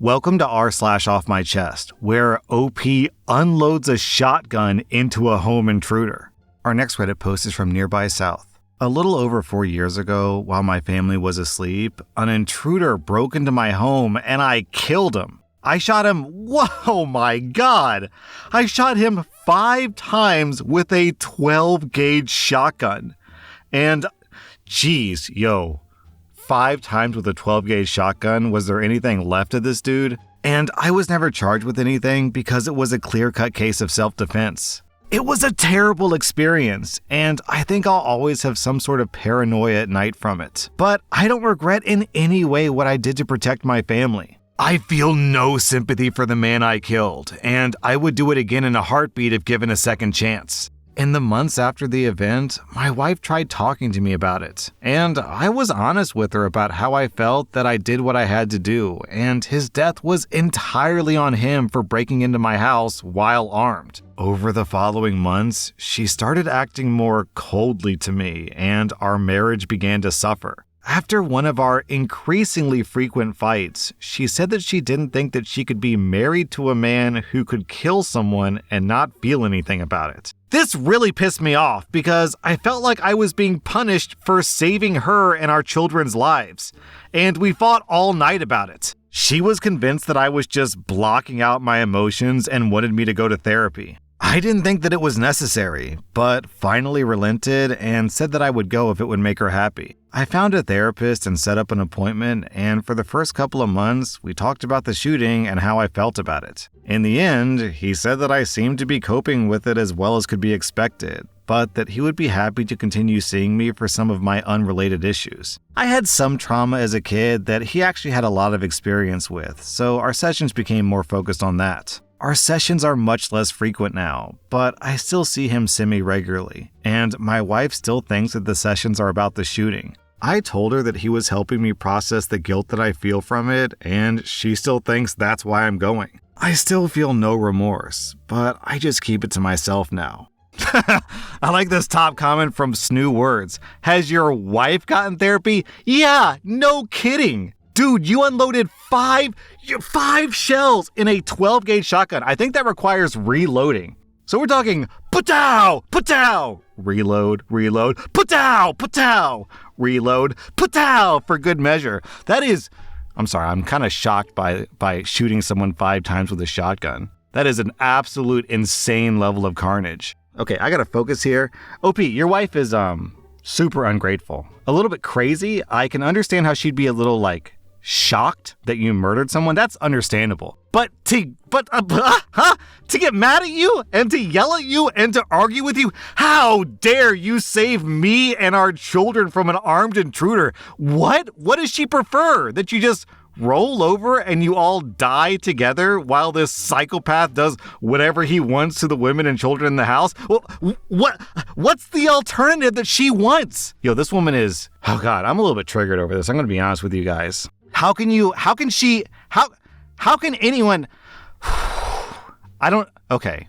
Welcome to rSlash Off My Chest, where OP unloads a shotgun into a home intruder. Our next Reddit post is from Nearby South. A little over 4 years ago, while my family was asleep, an intruder broke into my home and I killed him. I shot him, whoa my god! I shot him 5 times with a 12-gauge shotgun. And, geez, 5 times with a 12-gauge shotgun? Was there anything left of this dude? And I was never charged with anything because it was a clear-cut case of self-defense. It was a terrible experience, and I think I'll always have some sort of paranoia at night from it. But I don't regret in any way what I did to protect my family. I feel no sympathy for the man I killed, and I would do it again in a heartbeat if given a second chance. In the months after the event, my wife tried talking to me about it, and I was honest with her about how I felt that I did what I had to do, and his death was entirely on him for breaking into my house while armed. Over the following months, she started acting more coldly to me, and our marriage began to suffer. After one of our increasingly frequent fights, she said that she didn't think that she could be married to a man who could kill someone and not feel anything about it. This really pissed me off because I felt like I was being punished for saving her and our children's lives, and we fought all night about it. She was convinced that I was just blocking out my emotions and wanted me to go to therapy. I didn't think that it was necessary, but finally relented and said that I would go if it would make her happy. I found a therapist and set up an appointment, and for the first couple of months, we talked about the shooting and how I felt about it. In the end, he said that I seemed to be coping with it as well as could be expected, but that he would be happy to continue seeing me for some of my unrelated issues. I had some trauma as a kid that he actually had a lot of experience with, so our sessions became more focused on that. Our sessions are much less frequent now, but I still see him semi-regularly, and my wife still thinks that the sessions are about the shooting. I told her that he was helping me process the guilt that I feel from it, and she still thinks that's why I'm going. I still feel no remorse, but I just keep it to myself now. I like this top comment from Snoo Words. Has your wife gotten therapy? Yeah, no kidding. Dude, you unloaded five shells in a 12-gauge shotgun. I think that requires reloading. So we're talking patow, patow, reload, patow, patow, reload, patow for good measure. That is, I'm sorry, I'm kind of shocked by shooting someone 5 times with a shotgun. That is an absolute insane level of carnage. Okay, I gotta focus here. OP, your wife is super ungrateful. A little bit crazy. I can understand how she'd be a little shocked that you murdered someone. That's understandable. But to get mad at you and to yell at you and to argue with you, how dare you save me and our children from an armed intruder? What does she prefer? That you just roll over and you all die together while this psychopath does whatever he wants to the women and children in the house? Well, what's the alternative that she wants? This woman is, oh God, I'm a little bit triggered over this. I'm going to be honest with you guys. How can anyone, okay.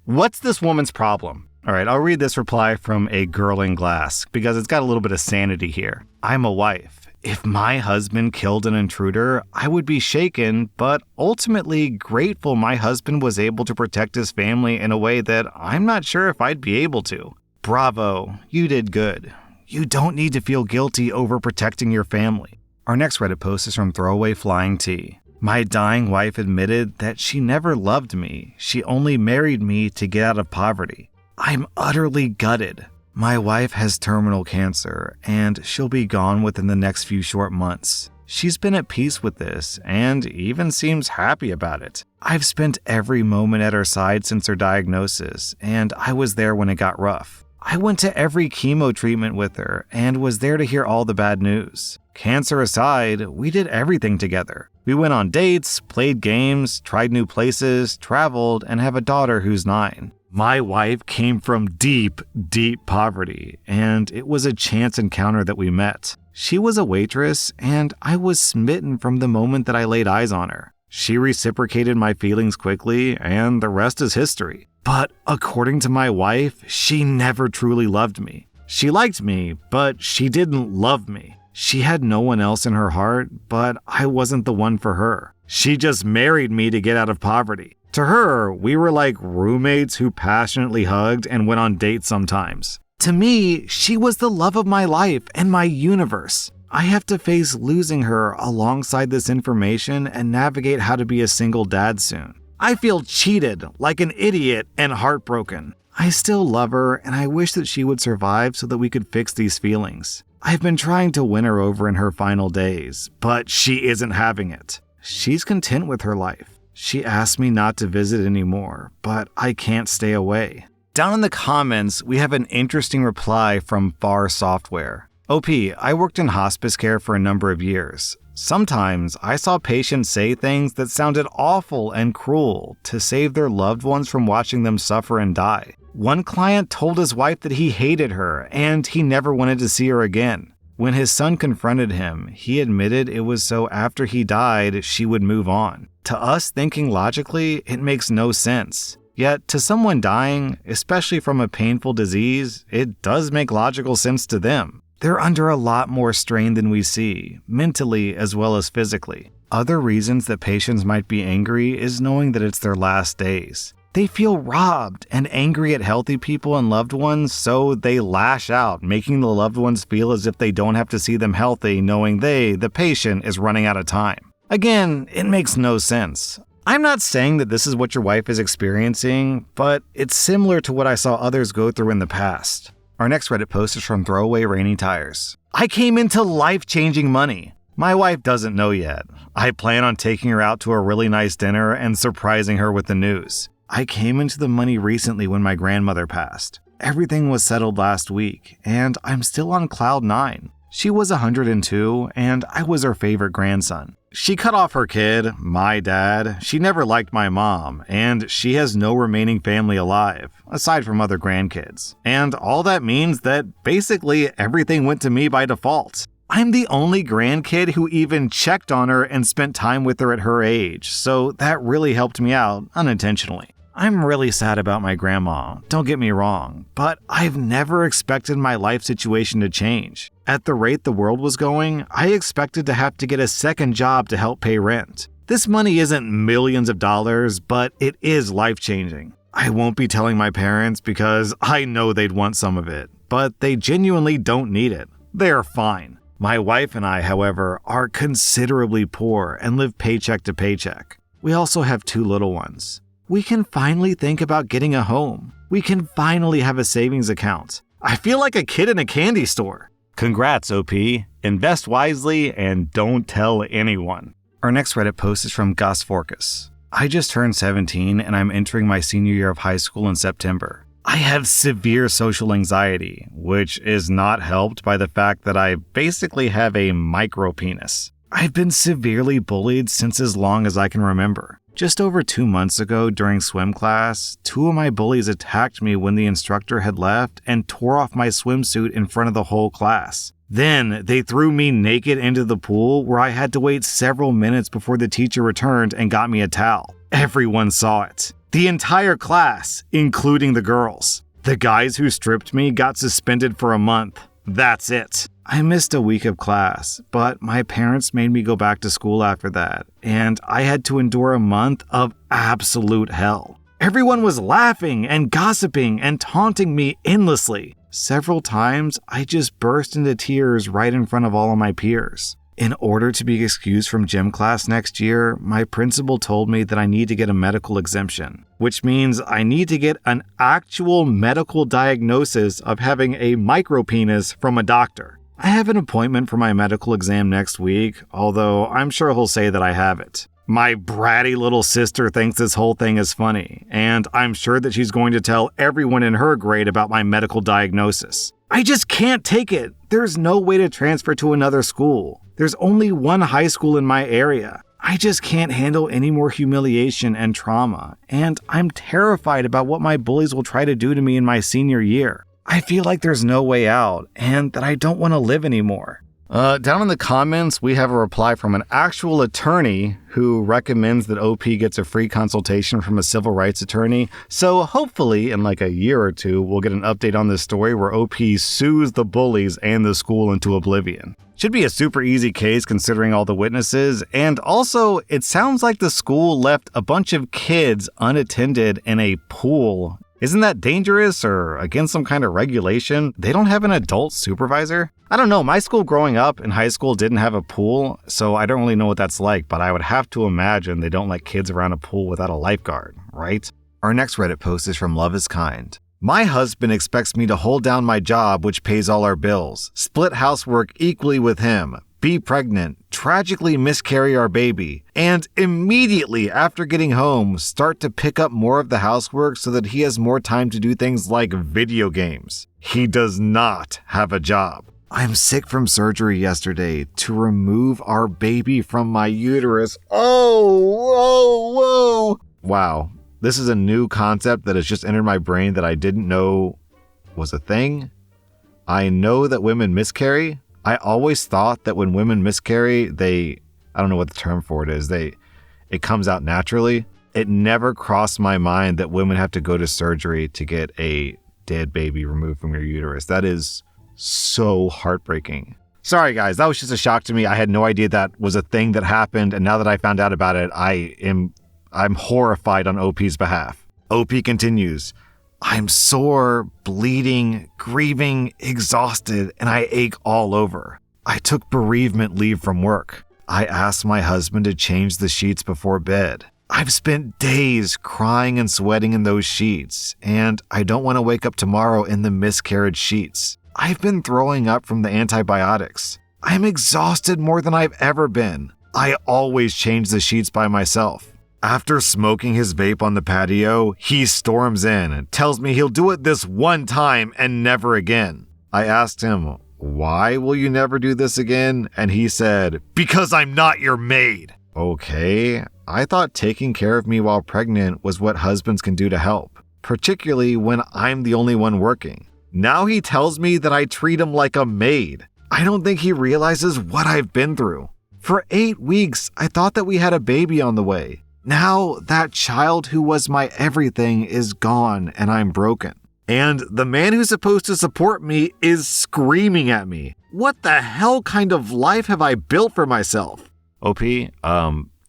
What's this woman's problem? All right, I'll read this reply from a girl in glass because it's got a little bit of sanity here. I'm a wife. If my husband killed an intruder, I would be shaken, but ultimately grateful my husband was able to protect his family in a way that I'm not sure if I'd be able to. Bravo, you did good. You don't need to feel guilty over protecting your family. Our next Reddit post is from Throwaway Flying T. My dying wife admitted that she never loved me. She only married me to get out of poverty. I'm utterly gutted. My wife has terminal cancer, and she'll be gone within the next few short months. She's been at peace with this, and even seems happy about it. I've spent every moment at her side since her diagnosis, and I was there when it got rough. I went to every chemo treatment with her, and was there to hear all the bad news. Cancer aside, we did everything together. We went on dates, played games, tried new places, traveled, and have a daughter who's 9. My wife came from deep, deep poverty, and it was a chance encounter that we met. She was a waitress, and I was smitten from the moment that I laid eyes on her. She reciprocated my feelings quickly, and the rest is history. But according to my wife, she never truly loved me. She liked me, but she didn't love me. She had no one else in her heart, but I wasn't the one for her. She just married me to get out of poverty. To her, we were like roommates who passionately hugged and went on dates sometimes. To me, she was the love of my life and my universe. I have to face losing her alongside this information and navigate how to be a single dad soon. I feel cheated, like an idiot, and heartbroken. I still love her, and I wish that she would survive so that we could fix these feelings. I've been trying to win her over in her final days, but she isn't having it. She's content with her life. She asked me not to visit anymore, but I can't stay away. Down in the comments, we have an interesting reply from Far Software. OP, I worked in hospice care for a number of years. Sometimes I saw patients say things that sounded awful and cruel to save their loved ones from watching them suffer and die. One client told his wife that he hated her and he never wanted to see her again. When his son confronted him, he admitted it was so after he died, she would move on. To us thinking logically, it makes no sense. Yet to someone dying, especially from a painful disease, it does make logical sense to them. They're under a lot more strain than we see, mentally as well as physically. Other reasons that patients might be angry is knowing that it's their last days. They feel robbed and angry at healthy people and loved ones, so they lash out, making the loved ones feel as if they don't have to see them healthy, knowing they, the patient, is running out of time. Again, it makes no sense. I'm not saying that this is what your wife is experiencing, but it's similar to what I saw others go through in the past. Our next Reddit post is from Throwaway Rainy Tires. I came into life-changing money. My wife doesn't know yet. I plan on taking her out to a really nice dinner and surprising her with the news. I came into the money recently when my grandmother passed. Everything was settled last week, and I'm still on cloud 9. She was 102, and I was her favorite grandson. She cut off her kid, my dad. She never liked my mom, and she has no remaining family alive, aside from other grandkids. And all that means that basically everything went to me by default. I'm the only grandkid who even checked on her and spent time with her at her age, so that really helped me out unintentionally. I'm really sad about my grandma, don't get me wrong, but I've never expected my life situation to change. At the rate the world was going, I expected to have to get a second job to help pay rent. This money isn't millions of dollars, but it is life-changing. I won't be telling my parents because I know they'd want some of it, but they genuinely don't need it. They're fine. My wife and I, however, are considerably poor and live paycheck to paycheck. We also have 2 little ones. We can finally think about getting a home. We can finally have a savings account. I feel like a kid in a candy store. Congrats, OP. Invest wisely and don't tell anyone. Our next Reddit post is from Gus Forkus. I just turned 17 and I'm entering my senior year of high school in September. I have severe social anxiety, which is not helped by the fact that I basically have a micro penis. I've been severely bullied since as long as I can remember. Just over 2 months ago during swim class, 2 of my bullies attacked me when the instructor had left and tore off my swimsuit in front of the whole class. Then they threw me naked into the pool where I had to wait several minutes before the teacher returned and got me a towel. Everyone saw it. The entire class, including the girls. The guys who stripped me got suspended for a month. That's it. I missed a week of class, but my parents made me go back to school after that, and I had to endure a month of absolute hell. Everyone was laughing and gossiping and taunting me endlessly. Several times, I just burst into tears right in front of all of my peers. In order to be excused from gym class next year, my principal told me that I need to get a medical exemption, which means I need to get an actual medical diagnosis of having a micropenis from a doctor. I have an appointment for my medical exam next week, although I'm sure he'll say that I have it. My bratty little sister thinks this whole thing is funny, and I'm sure that she's going to tell everyone in her grade about my medical diagnosis. I just can't take it. There's no way to transfer to another school. There's only one high school in my area. I just can't handle any more humiliation and trauma, and I'm terrified about what my bullies will try to do to me in my senior year. I feel like there's no way out, and that I don't want to live anymore. Down in the comments, we have a reply from an actual attorney who recommends that OP gets a free consultation from a civil rights attorney. So hopefully in like a year or 2, we'll get an update on this story where OP sues the bullies and the school into oblivion. Should be a super easy case considering all the witnesses, and also, it sounds like the school left a bunch of kids unattended in a pool. Isn't that dangerous or against some kind of regulation? They don't have an adult supervisor? I don't know, my school growing up in high school didn't have a pool, so I don't really know what that's like, but I would have to imagine they don't let kids around a pool without a lifeguard, right? Our next Reddit post is from Love is Kind. My husband expects me to hold down my job, which pays all our bills, split housework equally with him, be pregnant, tragically miscarry our baby, and immediately after getting home, start to pick up more of the housework so that he has more time to do things like video games. He does not have a job. I'm sick from surgery yesterday to remove our baby from my uterus. Whoa. Wow. This is a new concept that has just entered my brain that I didn't know was a thing. I know that women miscarry. I always thought that when women miscarry, I don't know what the term for it is, it comes out naturally. It never crossed my mind that women have to go to surgery to get a dead baby removed from your uterus. That is so heartbreaking. Sorry guys, that was just a shock to me. I had no idea that was a thing that happened, and now that I found out about it, I'm horrified on OP's behalf. OP continues, I'm sore, bleeding, grieving, exhausted, and I ache all over. I took bereavement leave from work. I asked my husband to change the sheets before bed. I've spent days crying and sweating in those sheets, and I don't want to wake up tomorrow in the miscarriage sheets. I've been throwing up from the antibiotics. I'm exhausted more than I've ever been. I always change the sheets by myself. After smoking his vape on the patio, he storms in and tells me he'll do it this one time and never again. I asked him, why will you never do this again? And he said, because I'm not your maid. Okay, I thought taking care of me while pregnant was what husbands can do to help, particularly when I'm the only one working. Now he tells me that I treat him like a maid. I don't think he realizes what I've been through. For 8 weeks, I thought that we had a baby on the way. Now that child who was my everything is gone and I'm broken. And the man who's supposed to support me is screaming at me. What the hell kind of life have I built for myself? OP,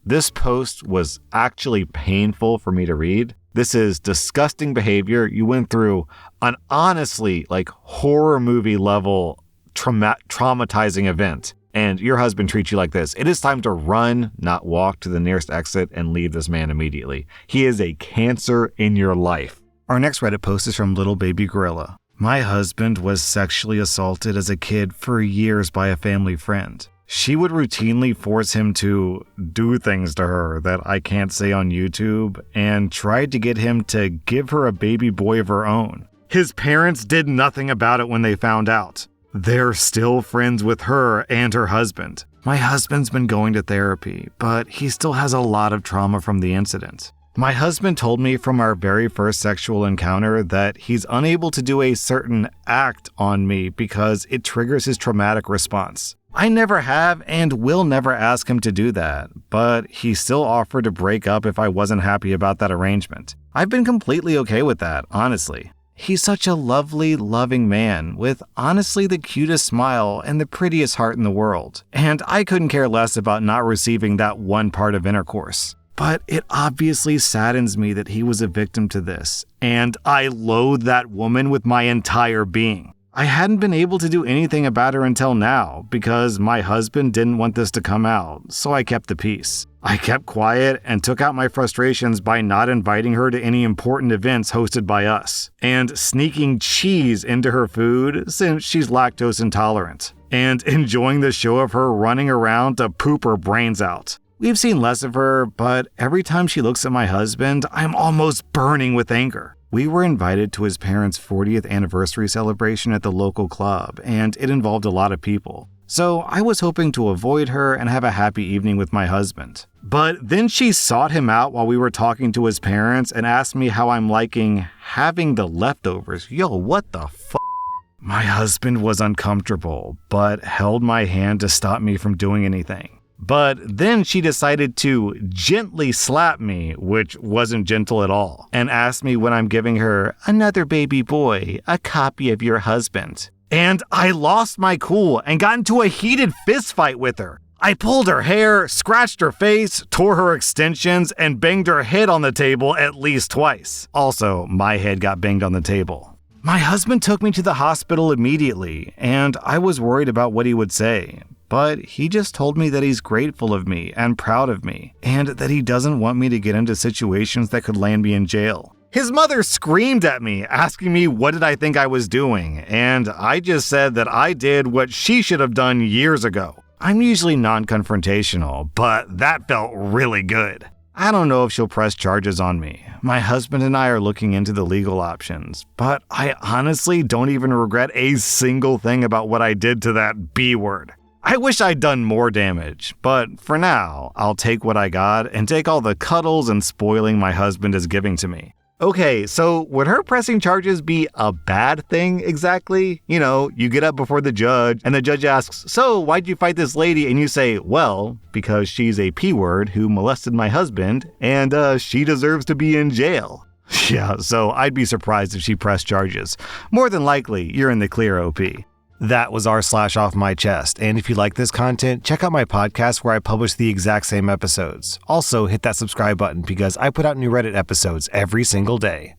this post was actually painful for me to read. This is disgusting behavior. You went through an honestly horror movie level traumatizing event. And your husband treats you like this. It is time to run, not walk to the nearest exit and leave this man immediately. He is a cancer in your life. Our next Reddit post is from Little Baby Gorilla. My husband was sexually assaulted as a kid for years by a family friend. She would routinely force him to do things to her that I can't say on YouTube and tried to get him to give her a baby boy of her own. His parents did nothing about it when they found out. They're still friends with her and her husband. My husband's been going to therapy, but he still has a lot of trauma from the incident. My husband told me from our very first sexual encounter that he's unable to do a certain act on me because it triggers his traumatic response. I never have and will never ask him to do that, but he still offered to break up if I wasn't happy about that arrangement. I've been completely okay with that, honestly. He's such a lovely, loving man with honestly the cutest smile and the prettiest heart in the world. And I couldn't care less about not receiving that one part of intercourse. But it obviously saddens me that he was a victim to this. And I loathe that woman with my entire being. I hadn't been able to do anything about her until now because my husband didn't want this to come out, so I kept the peace. I kept quiet and took out my frustrations by not inviting her to any important events hosted by us, and sneaking cheese into her food since she's lactose intolerant, and enjoying the show of her running around to poop her brains out. We've seen less of her, but every time she looks at my husband, I'm almost burning with anger. We were invited to his parents' 40th anniversary celebration at the local club, and it involved a lot of people. So I was hoping to avoid her and have a happy evening with my husband. But then she sought him out while we were talking to his parents and asked me how I'm liking having the leftovers. Yo, what the f***? My husband was uncomfortable, but held my hand to stop me from doing anything. But then she decided to gently slap me, which wasn't gentle at all, and asked me when I'm giving her another baby boy, a copy of your husband. And I lost my cool and got into a heated fist fight with her. I pulled her hair, scratched her face, tore her extensions, and banged her head on the table at least twice. Also, my head got banged on the table. My husband took me to the hospital immediately, and I was worried about what he would say. But he just told me that he's grateful of me and proud of me, and that he doesn't want me to get into situations that could land me in jail. His mother screamed at me, asking me what did I think I was doing, and I just said that I did what she should have done years ago. I'm usually non-confrontational, but that felt really good. I don't know if she'll press charges on me. My husband and I are looking into the legal options, but I honestly don't even regret a single thing about what I did to that B word. I wish I'd done more damage, but for now, I'll take what I got and take all the cuddles and spoiling my husband is giving to me. Okay, so would her pressing charges be a bad thing exactly? You know, you get up before the judge and the judge asks, so why'd you fight this lady? And you say, well, because she's a P word who molested my husband and she deserves to be in jail. Yeah, so I'd be surprised if she pressed charges. More than likely, you're in the clear, OP. That was rSlash Off My Chest, and if you like this content, check out my podcast where I publish the exact same episodes. Also, hit that subscribe button because I put out new Reddit episodes every single day.